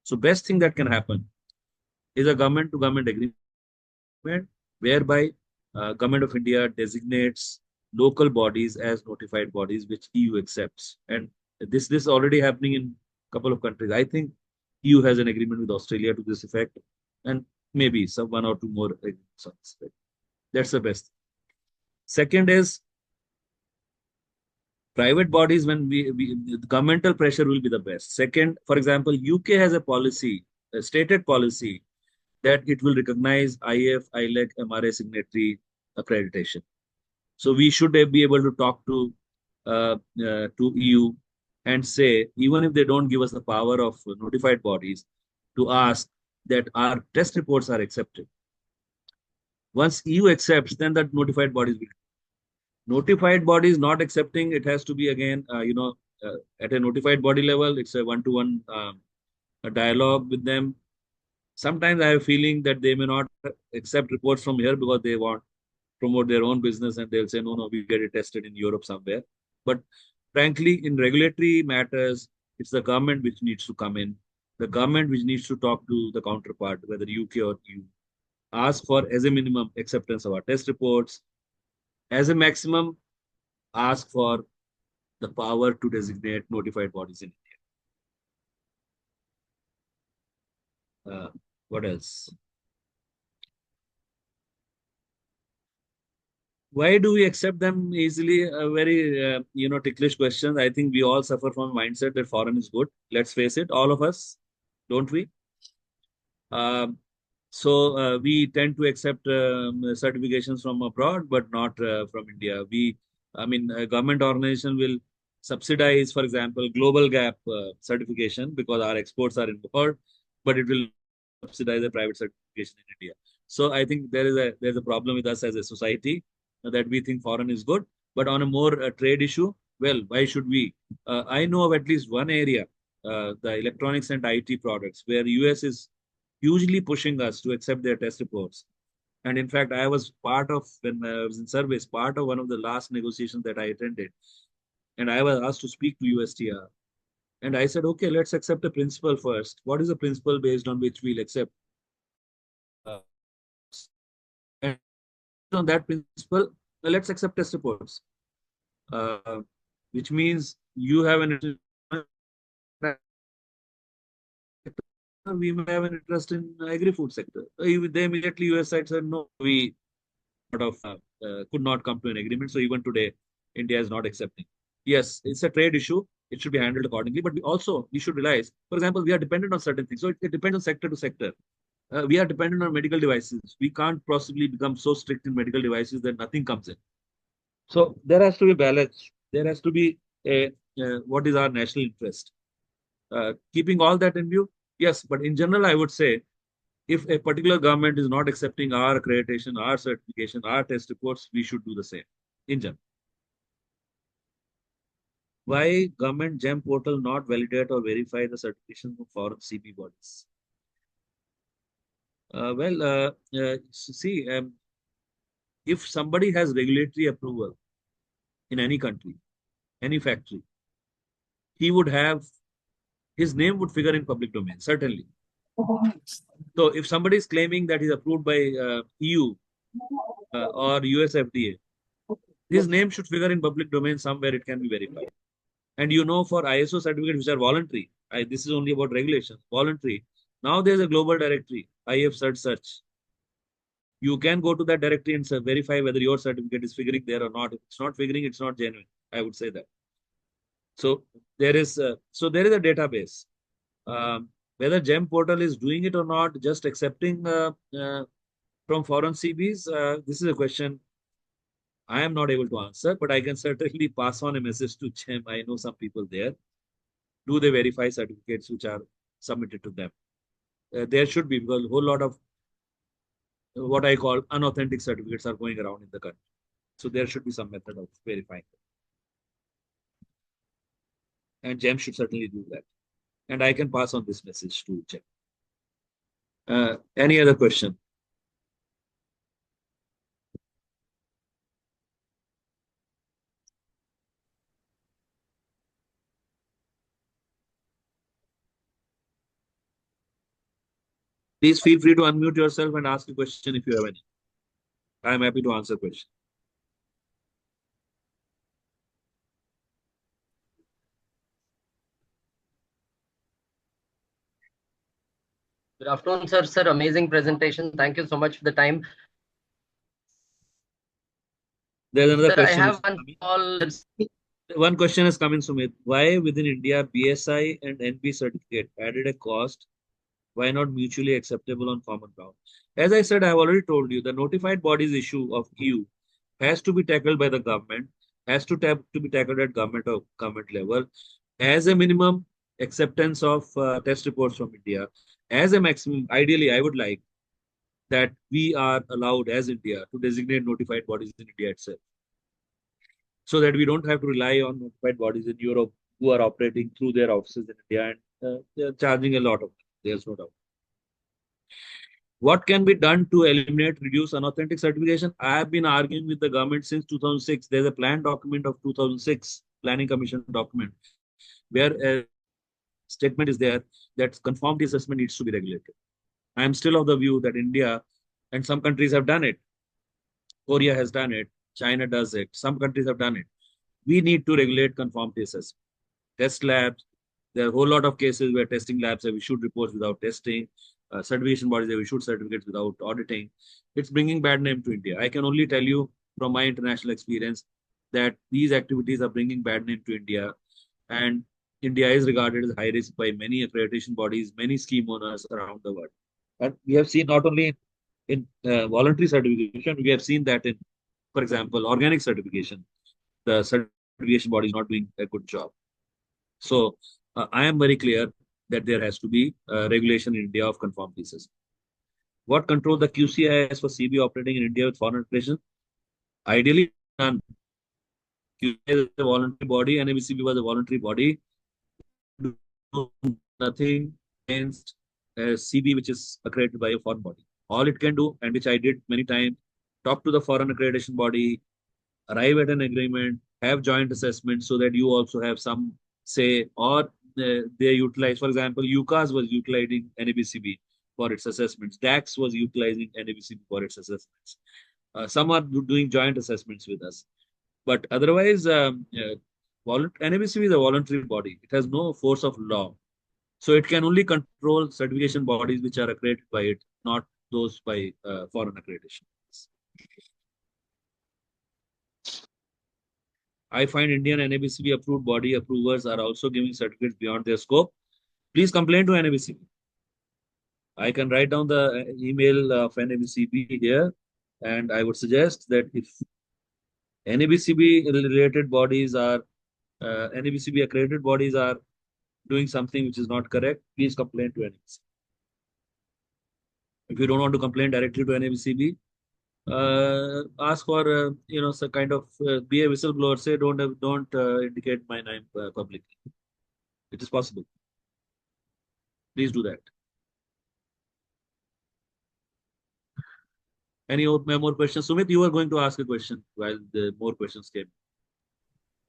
So best thing that can happen is a government to government agreement whereby government of India designates local bodies as notified bodies which EU accepts. And this is already happening in a couple of countries. I think EU has an agreement with Australia to this effect, and maybe some one or two more agreements on this effect. That's the best. Second is private bodies when the governmental pressure will be the best. Second, for example, UK has a policy, a stated policy that it will recognize IF, ILEC, MRA signatory accreditation. So we should be able to talk to EU and say, even if they don't give us the power of notified bodies, to ask that our test reports are accepted. Once EU accepts, then that notified bodies will. Notified bodies not accepting, it has to be again, at a notified body level, it's a one-to-one a dialogue with them. Sometimes I have a feeling that they may not accept reports from here because they want promote their own business and they'll say, no, we get it tested in Europe somewhere. But frankly, in regulatory matters, it's the government which needs to come in, the government which needs to talk to the counterpart, whether UK or EU, ask for as a minimum acceptance of our test reports, as a maximum, ask for the power to designate notified bodies in India. What else? Why do we accept them easily? A very ticklish question. I think we all suffer from a mindset that foreign is good. Let's face it, all of us, don't we? Um, so we tend to accept certifications from abroad, but not from India. A government organization will subsidize, for example, global gap certification because our exports are involved, but it will subsidize a private certification in India. So I think there's a problem with us as a society that we think foreign is good, but on a more trade issue, well, why should we? I know of at least one area, the electronics and IT products, where US is hugely pushing us to accept their test reports. And in fact, I was part of, when I was in service, part of one of the last negotiations that I attended. And I was asked to speak to USTR. And I said, okay, let's accept a principle first. What is the principle based on which we'll accept? Uh, and on that principle, let's accept test reports, uh, which means you have an interest, we may have an interest in agri-food sector. They immediately US side said no, we could not come to an agreement. So even today, India is not accepting. Yes, it's a trade issue. It should be handled accordingly. But we should realize, for example, we are dependent on certain things. So it depends on sector to sector. We are dependent on medical devices. We can't possibly become so strict in medical devices that nothing comes in. So there has to be balance. There has to be what is our national interest. Keeping all that in view, yes. But in general, I would say if a particular government is not accepting our accreditation, our certification, our test reports, we should do the same in general. Why government GEM portal not validate or verify the certification from foreign CP bodies? See, if somebody has regulatory approval in any country, any factory, he would have his name would figure in public domain, certainly. So if somebody is claiming that he's approved by EU or US FDA, his name should figure in public domain somewhere. It can be verified. And for ISO certificates which are voluntary, this is only about regulations, voluntary. Now there's a global directory, IF Cert Search. You can go to that directory and verify whether your certificate is figuring there or not. If it's not figuring, it's not genuine. I would say that. So there is a database. Whether GEM portal is doing it or not, just accepting from foreign CBs, this is a question I am not able to answer, but I can certainly pass on a message to GEM. I know some people there. Do they verify certificates which are submitted to them? There should be, because a whole lot of what I call unauthentic certificates are going around in the country. So there should be some method of verifying them. And GEM should certainly do that. And I can pass on this message to GEM. Any other question? Please feel free to unmute yourself and ask a question if you have any. I am happy to answer questions. Good afternoon, sir. Sir, amazing presentation. Thank you so much for the time. There's another Sir, question. I have One question is coming, Sumit. Why within India, BSI and NB certificate added a cost? Why not mutually acceptable on common ground? As I said, I have already told you, the notified bodies issue of EU has to be tackled by the government, has to be tackled at government level. As a minimum, acceptance of test reports from India. As a maximum, ideally, I would like that we are allowed as India to designate notified bodies in India itself, so that we don't have to rely on notified bodies in Europe who are operating through their offices in India and they're charging a lot of money. There's no doubt. What can be done to eliminate, reduce unauthentic certification? I have been arguing with the government since 2006. There's a plan document of 2006, Planning Commission document, where a statement is there that conformity assessment needs to be regulated. I am still of the view that India and some countries have done it. Korea has done it. China does it. Some countries have done it. We need to regulate conformity assessment. Test labs. There are a whole lot of cases where testing labs have issued reports without testing. Certification bodies have issued certificates without auditing. It's bringing bad name to India. I can only tell you from my international experience that these activities are bringing bad name to India. And India is regarded as high risk by many accreditation bodies, many scheme owners around the world. And we have seen not only in voluntary certification, we have seen that in, for example, organic certification, the certification body is not doing a good job. So I am very clear that there has to be regulation in India of conformity system. What control the QCIS for CB operating in India with foreign accreditation? Ideally, none. QCIS is a voluntary body, and NABCB was a voluntary body. Nothing against CB, which is accredited by a foreign body. All it can do, and which I did many times, talk to the foreign accreditation body, arrive at an agreement, have joint assessment so that you also have some say, or they utilize, for example, UCAS was utilizing NABCB for its assessments. DAX was utilizing NABCB for its assessments. Some are doing joint assessments with us. But otherwise, NABCB is a voluntary body. It has no force of law. So it can only control certification bodies which are accredited by it, not those by foreign accreditation. I find Indian NABCB approved body approvers are also giving certificates beyond their scope. Please complain to NABCB. I can write down the email of NABCB here, and I would suggest that if NABCB related bodies are NABCB accredited bodies are doing something which is not correct, please complain to NABCB. If you don't want to complain directly to NABCB, ask for some kind of be a whistleblower. Say don't indicate my name publicly. It is possible. Please do that. Any more questions? Sumit, you were going to ask a question while the more questions came.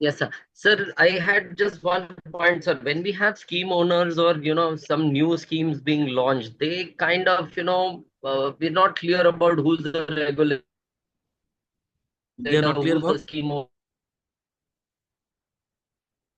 Yes, sir. Sir, I had just one point, sir. When we have scheme owners or, some new schemes being launched, they kind of, we're not clear about who's the regulator, They are not clear who's the about. scheme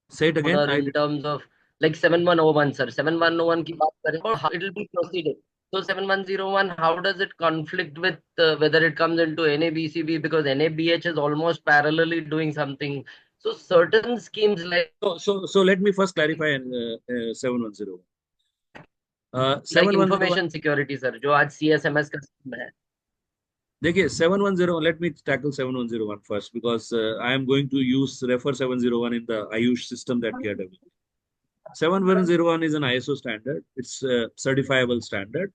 Say it again. owner in terms of like 7101, sir. 7101 ki baat kare about how it will be proceeded. So 7101, how does it conflict with whether it comes into NABCB, because NABH is almost parallelly doing something. So certain schemes like So let me first clarify 7101. like 7101. information security, sir, जो आज CSMS का scheme है. देखिए 710, let me tackle 7101 first, because I am going to use refer 701 in the Ayush system that we are developing. 7101 is an ISO standard. It's a certifiable standard.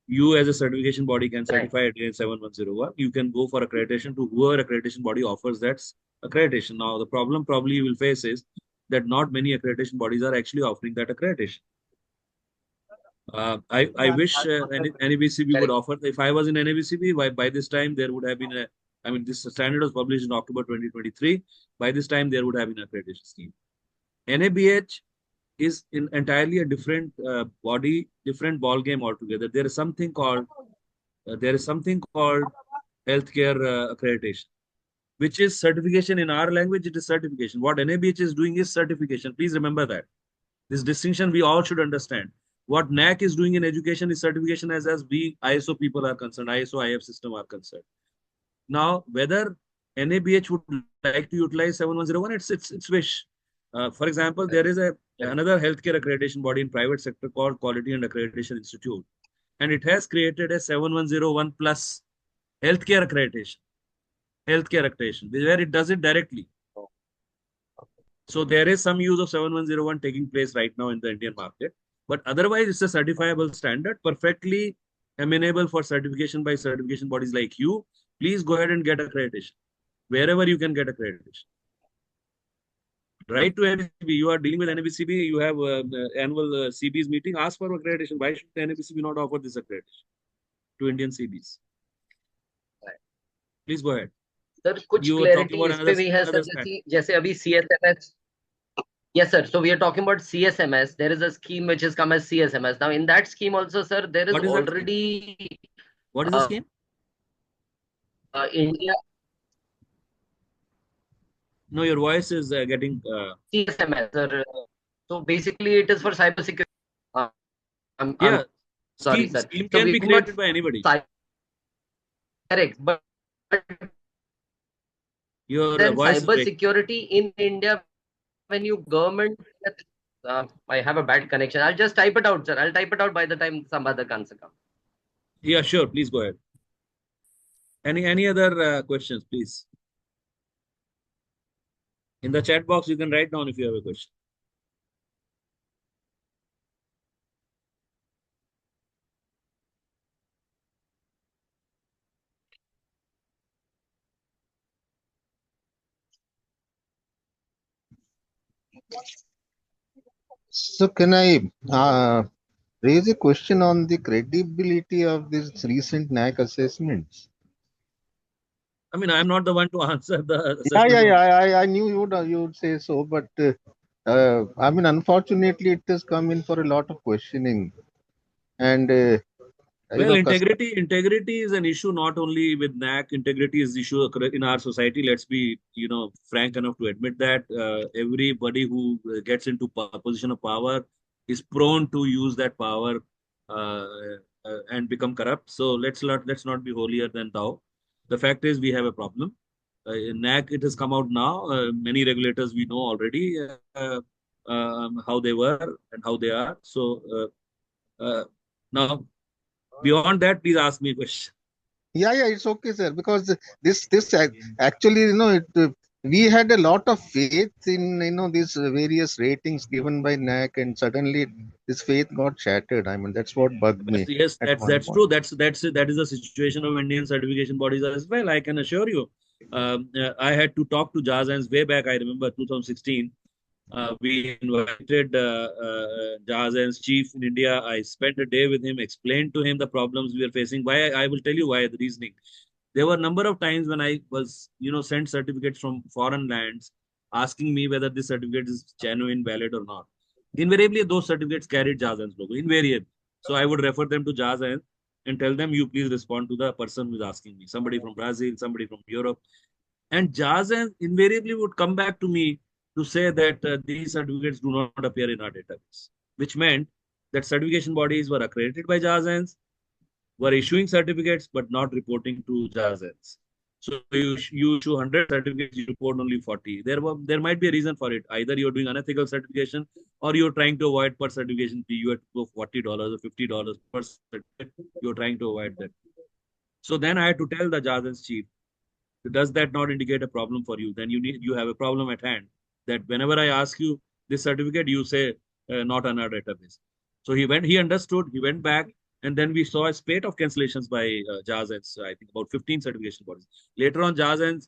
You as a certification body can certify against 7101. You can go for accreditation to whoever accreditation body offers that accreditation. Now, the problem probably you will face is that not many accreditation bodies are actually offering that accreditation. I wish NABCB would offer. If I was in NABCB, by this time there would have been a. I mean, this standard was published in October 2023. By this time, there would have been an accreditation scheme. NABH is entirely a different body, different ball game altogether. There is something called healthcare accreditation, which is certification. In our language, it is certification. What NABH is doing is certification. Please remember that. This distinction we all should understand. What NAC is doing in education is certification as we ISO people are concerned, ISO IF system are concerned. Now, whether NABH would like to utilize 7101, it's wish. For example, there is another healthcare accreditation body in private sector called Quality and Accreditation Institute, and it has created a 7101 plus healthcare accreditation, where it does it directly. So there is some use of 7101 taking place right now in the Indian market, but otherwise it's a certifiable standard, perfectly amenable for certification by certification bodies like you. Please go ahead and get accreditation wherever you can get accreditation. Write to NABCB. You are dealing with NABCB. You have annual CBs meeting. Ask for accreditation. Why should NABCB not offer this accreditation to Indian CBs? Please go ahead. Sir, कुछ clarity इस पे भी है sir, जैसे अभी CSMS. Yes, sir. So we are talking about CSMS. There is a scheme which has come as CSMS. Now, in that scheme also, sir, there is already. What is the scheme? India. No, your voice is getting. CSMS, sir. So basically, it is for cyber security. I'm sorry, sir. Scheme can be created by anybody. Correct, but your voice cyber security in India, when you government. I have a bad connection. I'll just type it out, sir. I'll type it out by the time some other answer comes. Yeah, sure. Please go ahead. Any other questions, please? In the chat box, you can write down if you have a question. So can I raise a question on the credibility of these recent NAC assessments? I mean, I'm not the one to answer the assessment. Yeah. I knew you would say so, but I mean, unfortunately, it has come in for a lot of questioning, and you Well, know, integrity is an issue not only with NAC. Integrity is issue in our society. Let's be, frank enough to admit that everybody who gets into position of power is prone to use that power uh, and become corrupt. So let's not be holier than thou. The fact is, we have a problem. In NAC, it has come out now. Many regulators we know already how they were and how they are. So now, beyond that, please ask me a question. yeah, it's okay, sir, because actually, we had a lot of faith in these various ratings given by NAC, and suddenly this faith got shattered. I mean, that's what bugged Well, me yes, at one that's point. true. That is the situation of Indian certification bodies as well. I can assure you. I had to talk to Jazans way back. I remember 2016. We invited Jazan's chief in India. I spent a day with him, explained to him the problems we were facing. Why I will tell you why the reasoning. There were a number of times when I was, sent certificates from foreign lands asking me whether this certificate is genuine, valid or not. Invariably, those certificates carried Jazan's logo. Invariably. So I would refer them to Jazan and tell them, you please respond to the person who is asking me. Somebody from Brazil, somebody from Europe. And Jazan invariably would come back to me to say that these certificates do not appear in our database, which meant that certification bodies were accredited by Jazans, were issuing certificates but not reporting to JASETs. So you issue 100 certificates, you report only 40. There might be a reason for it. Either you're doing unethical certification or you're trying to avoid per certification fee. You have to go $40 or $50 per certificate. You're trying to avoid that. So then I had to tell the JASET's chief, does that not indicate a problem for you? Then you have a problem at hand. That whenever I ask you this certificate, you say not on our database. So he understood, he went back, and then we saw a spate of cancellations by Jazens. I think about 15 certification bodies. Later on, Jazens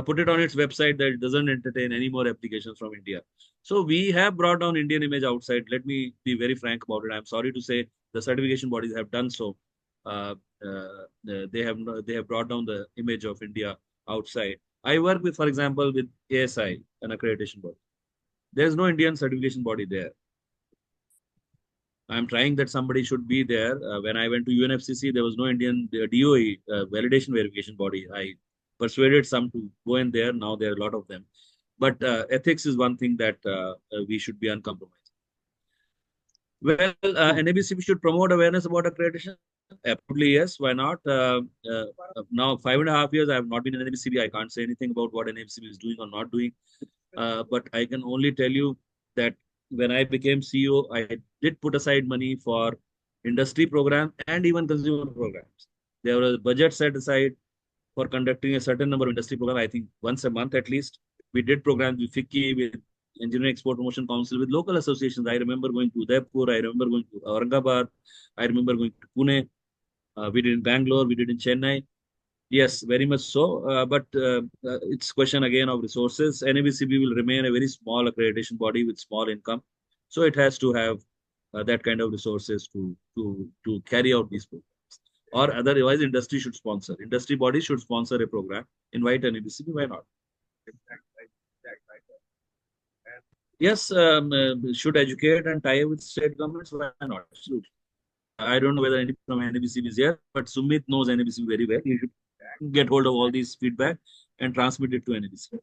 put it on its website that it doesn't entertain any more applications from India. So we have brought down Indian image outside. Let me be very frank about it. I'm sorry to say the certification bodies have done so. Uh, they have brought down the image of India outside. I work with, for example, with ASI, an accreditation body. There's no Indian certification body there. I'm trying that somebody should be there. When I went to UNFCC, there was no Indian DOE validation verification body. I persuaded some to go in there. Now there are a lot of them. But ethics is one thing that we should be uncompromised. Well, NABCB should promote awareness about accreditation. Absolutely, yes. Why not? Now, 5.5 years, I have not been in NABCB. I can't say anything about what NABCB is doing or not doing. But I can only tell you that when I became CEO, I did put aside money for industry program and even consumer programs. There was a budget set aside for conducting a certain number of industry programs. I think once a month at least. We did programs with FICCI, with Engineering Export Promotion Council, with local associations. I remember going to Udaipur, I remember going to Aurangabad, I remember going to Pune. We did in Bangalore, we did in Chennai. Yes, very much so. But it's question again of resources. NABCB will remain a very small accreditation body with small income, so it has to have that kind of resources to carry out these programs. Or otherwise, industry should sponsor. Industry bodies should sponsor a program. Invite NABCB. Why not? Yes, should educate and tie with state governments. Why not? Absolutely. I don't know whether anybody from NABCB is here, but Sumit knows NABCB very well. You should get hold of all these feedback and transmit it to NABCB.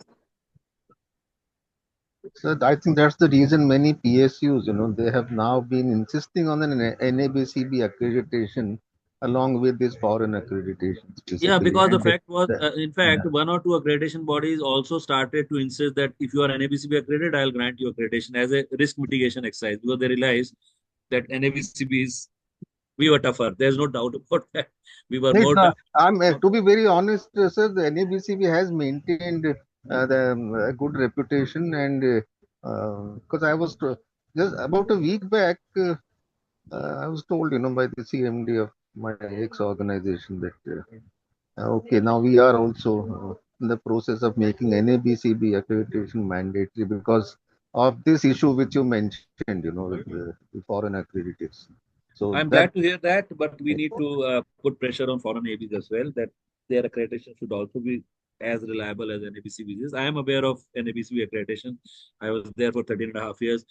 So I think that's the reason many PSUs, they have now been insisting on an NABCB accreditation along with these foreign accreditations, Yeah, basically. because the And fact was, in yeah. fact, one or two accreditation bodies also started to insist that if you are NABCB accredited, I'll grant you accreditation as a risk mitigation exercise because they realized that NABCB is, we were tougher. There's no doubt about that. We were It's, more tough. to be very honest, sir, the NABCB has maintained the good reputation, and because I was just about a week back, I was told, by the CMD of my ex-organization that okay, now we are also in the process of making NABCB accreditation mandatory because of this issue which you mentioned, with the foreign accreditors. So I'm that glad to hear that, but we need to put pressure on foreign ABs as well that their accreditation should also be. as reliable as NABCB is. I am aware of NABCB accreditation. I was there for 13 and a half years.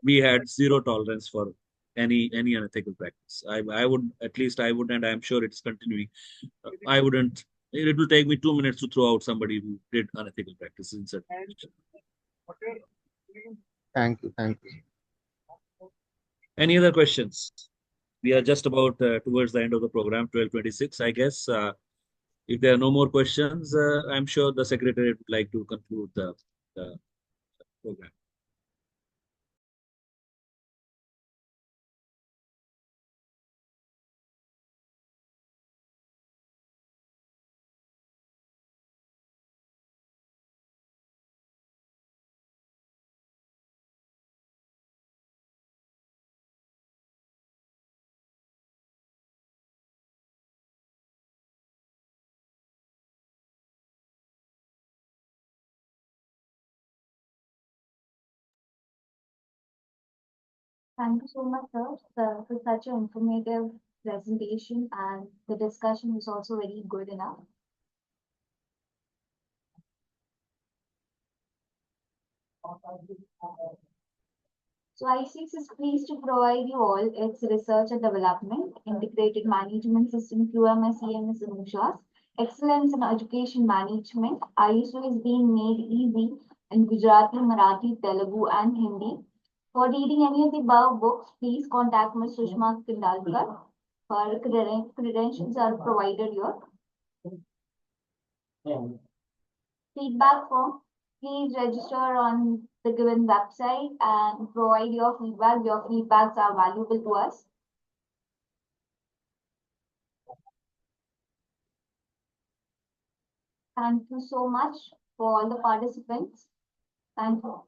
We had zero tolerance for any unethical practice. I would, at least I would, and I'm sure it's continuing. I wouldn't. It will take me 2 minutes to throw out somebody who did unethical practices in certain. Thank you. Thank you. Any other questions? We are just about towards the end of the program, 12:26, I guess. If there are no more questions, I'm sure the secretary would like to conclude the program. Thank you so much, sir, for such an informative presentation, and the discussion was also very good enough. So ICX is pleased to provide you all its research and development, integrated management system, QMS, EMS, and USHAS, excellence in education management. ISO is being made easy in Gujarati, Marathi, Telugu, and Hindi. For reading any of the above books, please contact Ms. Sushma Kindalkar. Her credentials are provided here. Feedback form. Please register on the given website and provide your feedback. Your feedbacks are valuable to us. Thank you so much for all the participants. Thank you.